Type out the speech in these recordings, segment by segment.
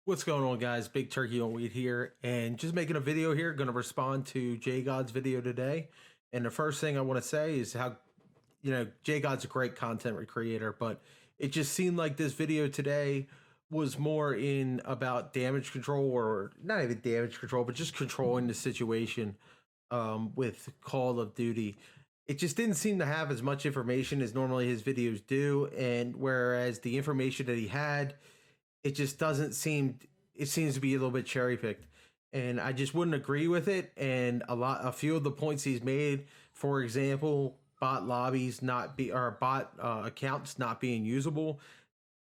What's going on, guys? Big Turkey on Wheat here, and just making a video here. Going to respond to J God's video today. And the first thing I want to say is how, J God's a great content creator, but it just seemed like this video today was more in about damage control, or not even damage control, but just controlling the situation with Call of Duty. It just didn't seem to have as much information as normally his videos do, and whereas the information that he had, it just doesn't seem, it seems to be a little bit cherry picked, and I just wouldn't agree with it. And a few of the points he's made, for example, bot lobbies not be, or bot accounts not being usable,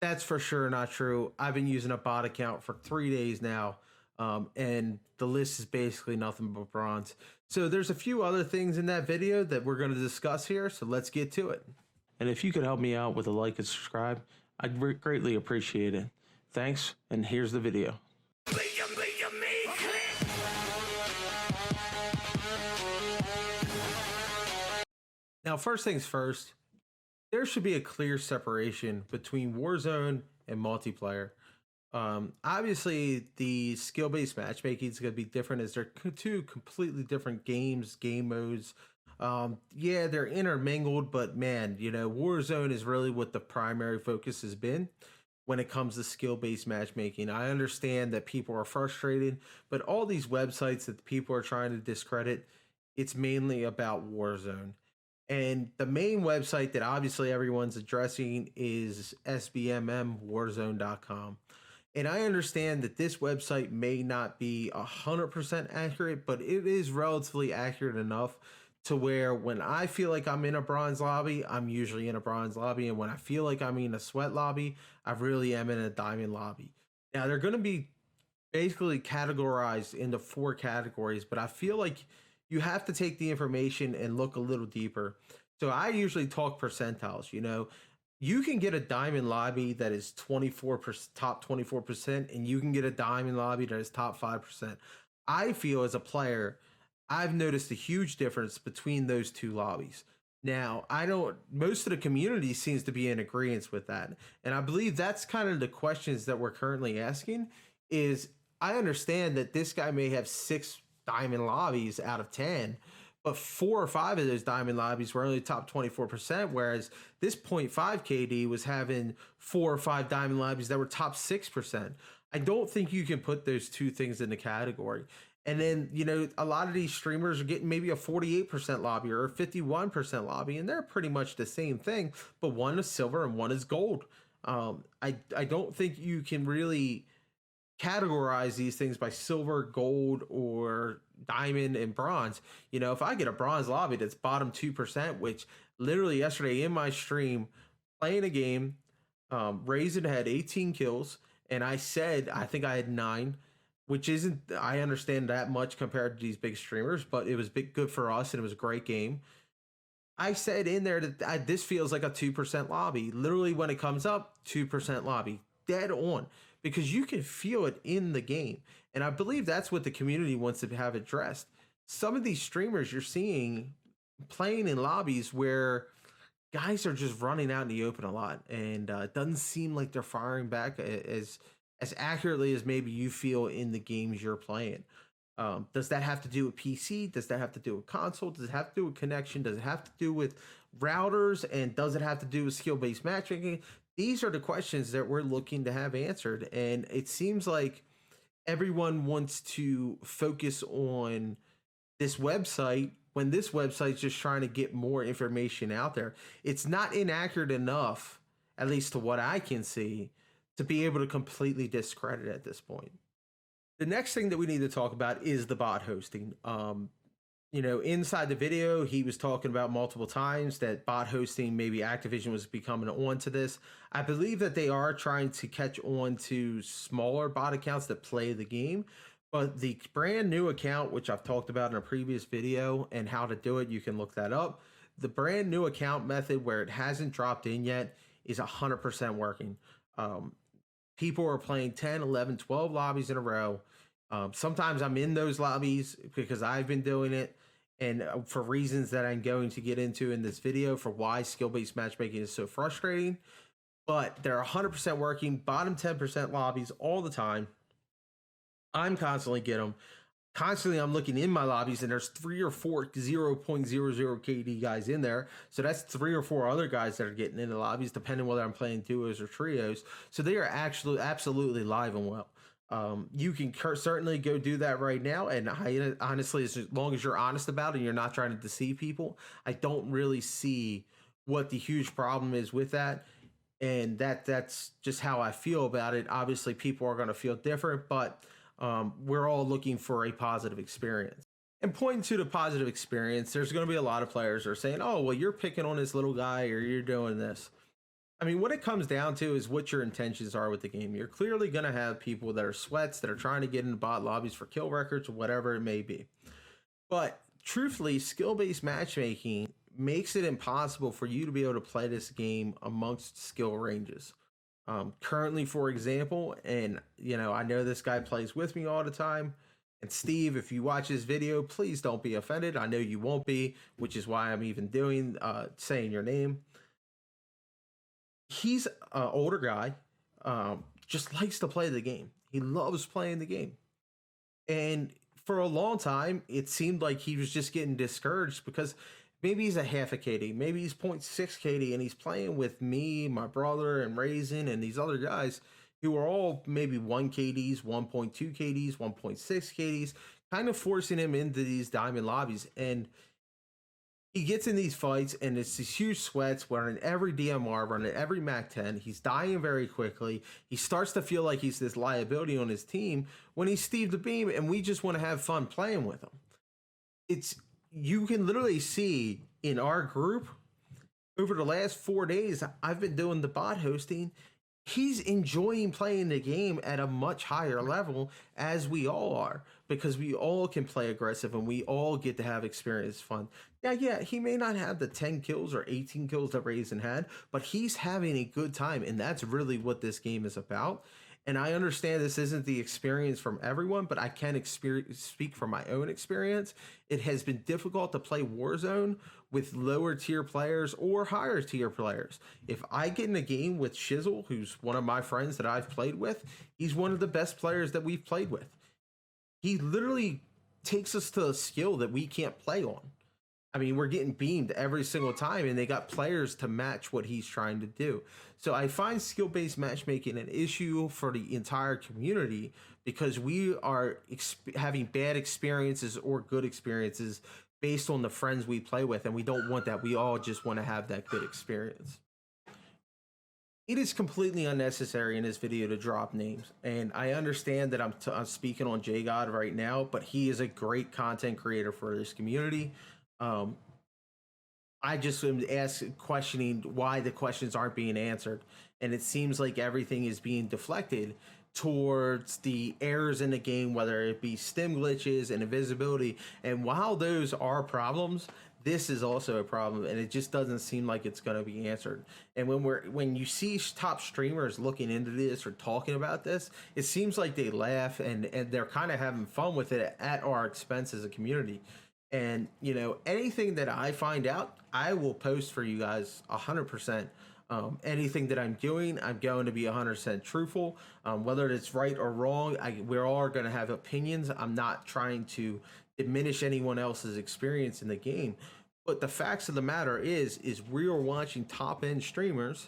that's for sure not true. I've been using a bot account for 3 days now, and the list is basically nothing but bronze. So there's a few other things in that video that we're going to discuss here, so let's get to it. And if you could help me out with a like and subscribe, I'd greatly appreciate it. Thanks, and here's the video. Now, first things first, there should be a clear separation between Warzone and multiplayer. Obviously, the skill-based matchmaking is going to be different, as they're two completely different games, game modes. Yeah, they're intermingled, but man, Warzone is really what the primary focus has been when it comes to skill-based matchmaking. I understand that people are frustrated, but all these websites that people are trying to discredit, it's mainly about Warzone. And the main website that obviously everyone's addressing is SBMM And I understand that this website may not be 100% accurate, but it is relatively accurate enough to where when I feel like I'm in a bronze lobby, I'm usually in a bronze lobby. And when I feel like I'm in a sweat lobby, I really am in a diamond lobby. Now, they're going to be basically categorized into 4 categories, but I feel like you have to take the information and look a little deeper. So I usually talk percentiles. You can get a diamond lobby that is 24%, top 24%, and you can get a diamond lobby that is top 5%. I feel as a player, I've noticed a huge difference between those two lobbies. Now, most of the community seems to be in agreement with that. And I believe that's kind of the questions that we're currently asking is, I understand that this guy may have 6 diamond lobbies out of 10, but 4 or 5 of those diamond lobbies were only top 24%, whereas this 0.5 KD was having 4 or 5 diamond lobbies that were top 6%. I don't think you can put those two things in the category. And then, a lot of these streamers are getting maybe a 48% lobby or a 51% lobby, and they're pretty much the same thing, but one is silver and one is gold. I don't think you can really categorize these things by silver, gold, or diamond and bronze. If I get a bronze lobby that's bottom 2%, which literally yesterday in my stream, playing a game, Raisin had 18 kills, and I said I think I had 9, which isn't, I understand, that much compared to these big streamers, but it was good for us, and it was a great game. I said in there that this feels like a 2% lobby. Literally, when it comes up, 2% lobby. Dead on. Because you can feel it in the game. And I believe that's what the community wants to have addressed. Some of these streamers you're seeing playing in lobbies where guys are just running out in the open a lot, and it doesn't seem like they're firing back as accurately as maybe you feel in the games you're playing. Does that have to do with PC? Does that have to do with console? Does it have to do with connection? Does it have to do with routers? And does it have to do with skill-based matchmaking? These are the questions that we're looking to have answered. And it seems like everyone wants to focus on this website when this website's just trying to get more information out there. It's not inaccurate enough, at least to what I can see, to be able to completely discredit it at this point. The next thing that we need to talk about is the bot hosting. Inside the video, he was talking about multiple times that bot hosting, maybe Activision was becoming on to this. I believe that they are trying to catch on to smaller bot accounts that play the game. But the brand new account, which I've talked about in a previous video and how to do it, you can look that up. The brand new account method, where it hasn't dropped in yet, is 100% working. People are playing 10, 11, 12 lobbies in a row. Sometimes I'm in those lobbies because I've been doing it, and for reasons that I'm going to get into in this video for why skill-based matchmaking is so frustrating. But they're 100% working, bottom 10% lobbies all the time. I'm constantly getting them. Constantly, I'm looking in my lobbies, and there's 3 or 4 0.00 KD guys in there. So that's 3 or 4 other guys that are getting into lobbies, depending whether I'm playing duos or trios. So they are actually absolutely live and well. You can certainly go do that right now. And honestly, as long as you're honest about it and you're not trying to deceive people, I don't really see what the huge problem is with that. And that's just how I feel about it. Obviously, people are going to feel different, but we're all looking for a positive experience. And pointing to the positive experience, there's going to be a lot of players that are saying, "Oh, well, you're picking on this little guy, or you're doing this." I mean, what it comes down to is what your intentions are with the game. You're clearly going to have people that are sweats that are trying to get into bot lobbies for kill records or whatever it may be. But truthfully, skill based matchmaking makes it impossible for you to be able to play this game amongst skill ranges. Currently, for example, and I know this guy plays with me all the time. And Steve, if you watch this video, please don't be offended. I know you won't be, which is why I'm even doing saying your name. He's an older guy, just likes to play the game. He loves playing the game. And for a long time, it seemed like he was just getting discouraged because maybe he's a half a KD, maybe he's 0.6 KD, and he's playing with me, my brother, and Raisin, and these other guys who are all maybe 1 KDs, 1.2 KDs, 1.6 KDs, kind of forcing him into these diamond lobbies. And he gets in these fights, and it's these huge sweats running every DMR, running every MAC 10. He's dying very quickly. He starts to feel like he's this liability on his team when he's Steve the Beam, and we just want to have fun playing with him. You can literally see in our group over the last 4 days, I've been doing the bot hosting. He's enjoying playing the game at a much higher level, as we all are, because we all can play aggressive and we all get to have experience fun. Yeah, he may not have the 10 kills or 18 kills that Raisin had, but he's having a good time, and that's really what this game is about. And I understand this isn't the experience from everyone, but I can speak from my own experience. It has been difficult to play Warzone with lower tier players or higher tier players. If I get in a game with Shizzle, who's one of my friends that I've played with, he's one of the best players that we've played with. He literally takes us to a skill that we can't play on. I mean, we're getting beamed every single time, and they got players to match what he's trying to do. So I find skill-based matchmaking an issue for the entire community because we are having bad experiences or good experiences based on the friends we play with, and we don't want that. We all just want to have that good experience. It is completely unnecessary in this video to drop names, and I understand that I'm speaking on JGod right now, but he is a great content creator for this community. I just am questioning why the questions aren't being answered, and it seems like everything is being deflected towards the errors in the game, whether it be stim glitches and invisibility. And while those are problems, this is also a problem, and it just doesn't seem like it's going to be answered. And when you see top streamers looking into this or talking about this, it seems like they laugh and they're kind of having fun with it at our expense as a community. And anything that I find out, I will post for you guys 100%. Anything that I'm doing, I'm going to be 100% truthful. Whether it's right or wrong, we're all going to have opinions. I'm not trying to diminish anyone else's experience in the game. But the facts of the matter is we are watching top end streamers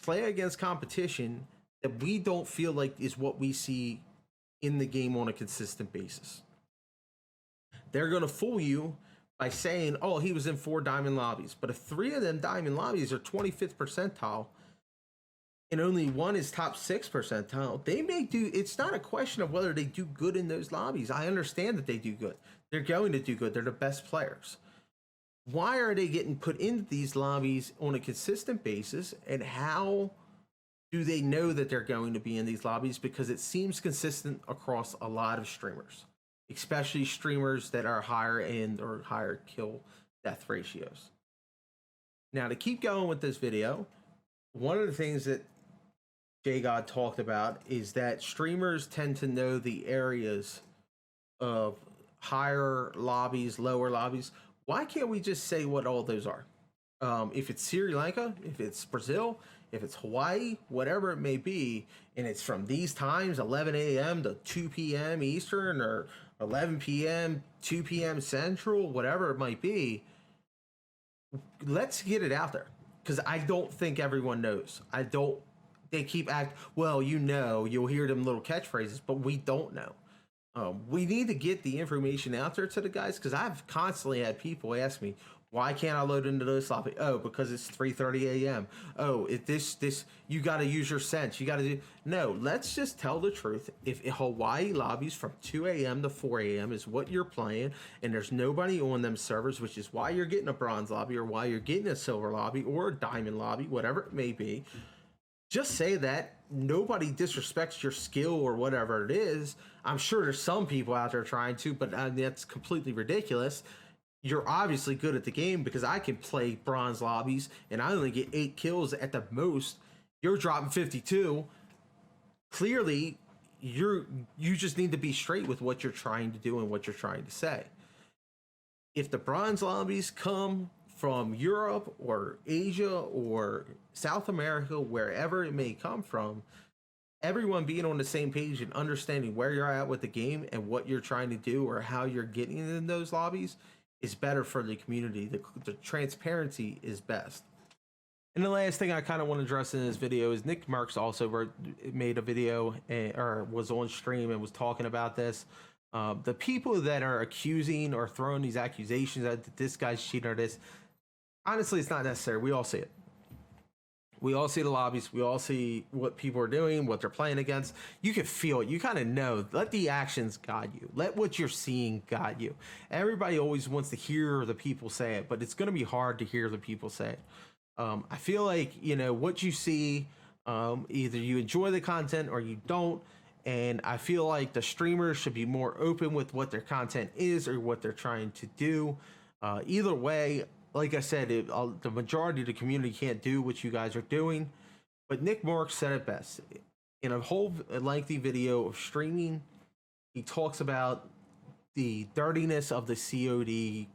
play against competition that we don't feel like is what we see in the game on a consistent basis. They're going to fool you by saying, "Oh, he was in 4 diamond lobbies." But if 3 of them diamond lobbies are 25th percentile and only 1 is top 6 percentile, they may do. It's not a question of whether they do good in those lobbies. I understand that they do good. They're going to do good. They're the best players. Why are they getting put into these lobbies on a consistent basis? And how do they know that they're going to be in these lobbies? Because it seems consistent across a lot of streamers, especially streamers that are higher end or higher kill death ratios. Now, to keep going with this video, one of the things that JGod talked about is that streamers tend to know the areas of higher lobbies, lower lobbies. Why can't we just say what all those are? If it's Sri Lanka, if it's Brazil, if it's Hawaii, whatever it may be, and it's from these times, 11 a.m. to 2 p.m. Eastern, or 11 p.m., 2 p.m. Central, whatever it might be, let's get it out there. Because I don't think everyone knows. They keep well, you'll hear them little catchphrases, but we don't know. We need to get the information out there to the guys, because I've constantly had people ask me, why can't I load into this lobby? Oh, because it's 3:30 a.m. Oh, this you got to use your sense. You got to do. No, let's just tell the truth. If Hawaii lobbies from 2 a.m. to 4 a.m. is what you're playing, and there's nobody on them servers, which is why you're getting a bronze lobby, or why you're getting a silver lobby, or a diamond lobby, whatever it may be, just say that. Nobody disrespects your skill or whatever it is. I'm sure there's some people out there trying to, but that's completely ridiculous. You're obviously good at the game, because I can play bronze lobbies and I only get 8 kills at the most. You're dropping 52. Clearly, you just need to be straight with what you're trying to do and what you're trying to say. If the bronze lobbies come from Europe or Asia or South America, wherever it may come from, everyone being on the same page and understanding where you're at with the game and what you're trying to do or how you're getting in those lobbies is better for the community. The transparency is best. And the last thing I kind of want to address in this video is Nick Marks also made a video, or was on stream and was talking about this. The people that are accusing or throwing these accusations that this guy's cheating or this, honestly, it's not necessary. We all see it. We all see the lobbies. We all see what people are doing, what they're playing against. You can feel it. You kind of know. Let the actions guide you. Let what you're seeing guide you. Everybody always wants to hear the people say it, but it's going to be hard to hear the people say it. I feel like, what you see, either you enjoy the content or you don't. And I feel like the streamers should be more open with what their content is or what they're trying to do. Either way, like I said, the majority of the community can't do what you guys are doing. But Nick Marks said it best. In a whole lengthy video of streaming, he talks about the dirtiness of the COD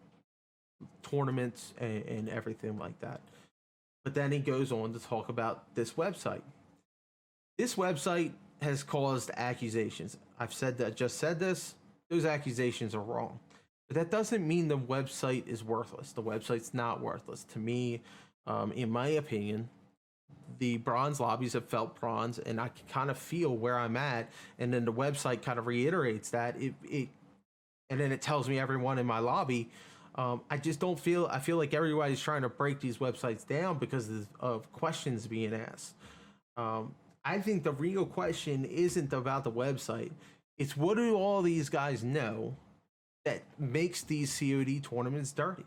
tournaments and everything like that. But then he goes on to talk about this website. This website has caused accusations. Just said this. Those accusations are wrong. But that doesn't mean the website is worthless. The website's not worthless. To me, in my opinion, the bronze lobbies have felt bronze, and I can kind of feel where I'm at. And then the website kind of reiterates that. And then it tells me everyone in my lobby. I just don't feel. I feel like everybody's trying to break these websites down because of questions being asked. I think the real question isn't about the website. It's what do all these guys know that makes these COD tournaments dirty?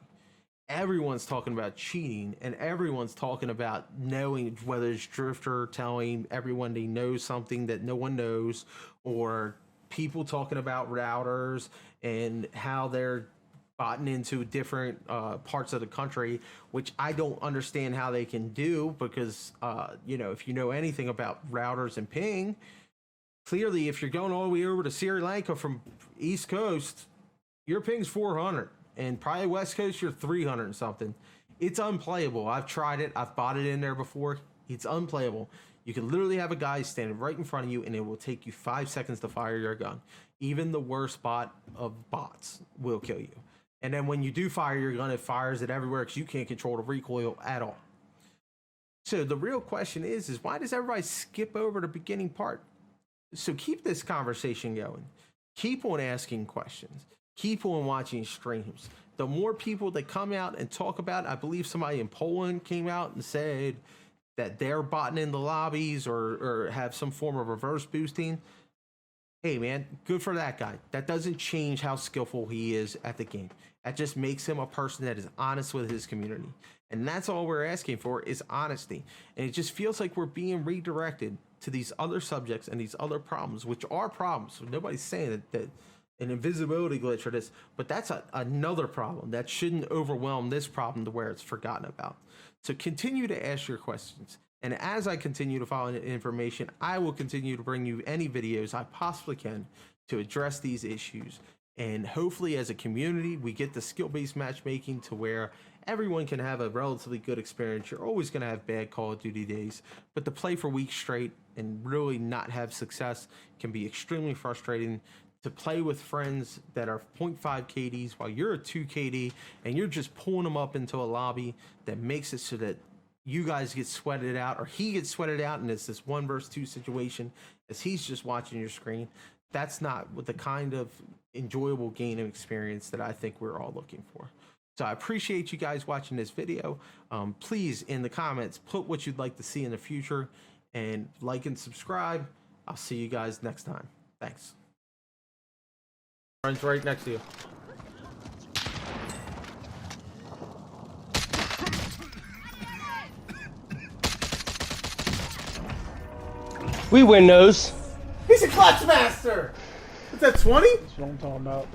Everyone's talking about cheating, and everyone's talking about knowing, whether it's Drifter telling everyone they know something that no one knows, or people talking about routers and how they're gotten into different parts of the country, which I don't understand how they can do, because if you know anything about routers and ping, clearly if you're going all the way over to Sri Lanka from East Coast, your ping's 400, and probably West Coast you're 300 and something. It's unplayable. I've tried it. I've bought it in there before. It's unplayable. You can literally have a guy standing right in front of you, and it will take you 5 seconds to fire your gun. Even the worst bot of bots will kill you. And then when you do fire your gun, it fires it everywhere because you can't control the recoil at all. So the real question is why does everybody skip over the beginning part? So keep this conversation going. Keep on asking questions. Keep on watching streams. The more people that come out and talk about it, I believe somebody in Poland came out and said that they're botting in the lobbies or have some form of reverse boosting. Hey man, good for that guy. That doesn't change how skillful he is at the game. That just makes him a person that is honest with his community. And that's all we're asking for, is honesty. And it just feels like we're being redirected to these other subjects and these other problems, which are problems. So nobody's saying that an invisibility glitch or this, but that's another problem that shouldn't overwhelm this problem to where it's forgotten about. So continue to ask your questions. And as I continue to follow information, I will continue to bring you any videos I possibly can to address these issues. And hopefully as a community, we get the skill-based matchmaking to where everyone can have a relatively good experience. You're always going to have bad Call of Duty days, but to play for weeks straight and really not have success can be extremely frustrating. To play with friends that are 0.5 KDs while you're a 2 KD and you're just pulling them up into a lobby that makes it so that you guys get sweated out, or he gets sweated out, and it's this 1 versus 2 situation as he's just watching your screen. That's not what the kind of enjoyable game experience that I think we're all looking for. So I appreciate you guys watching this video. Please, in the comments, put what you'd like to see in the future, and like and subscribe. I'll see you guys next time. Thanks. Runs right next to you. We win those. He's a clutch master. What's that, 20? That's what I'm talking about.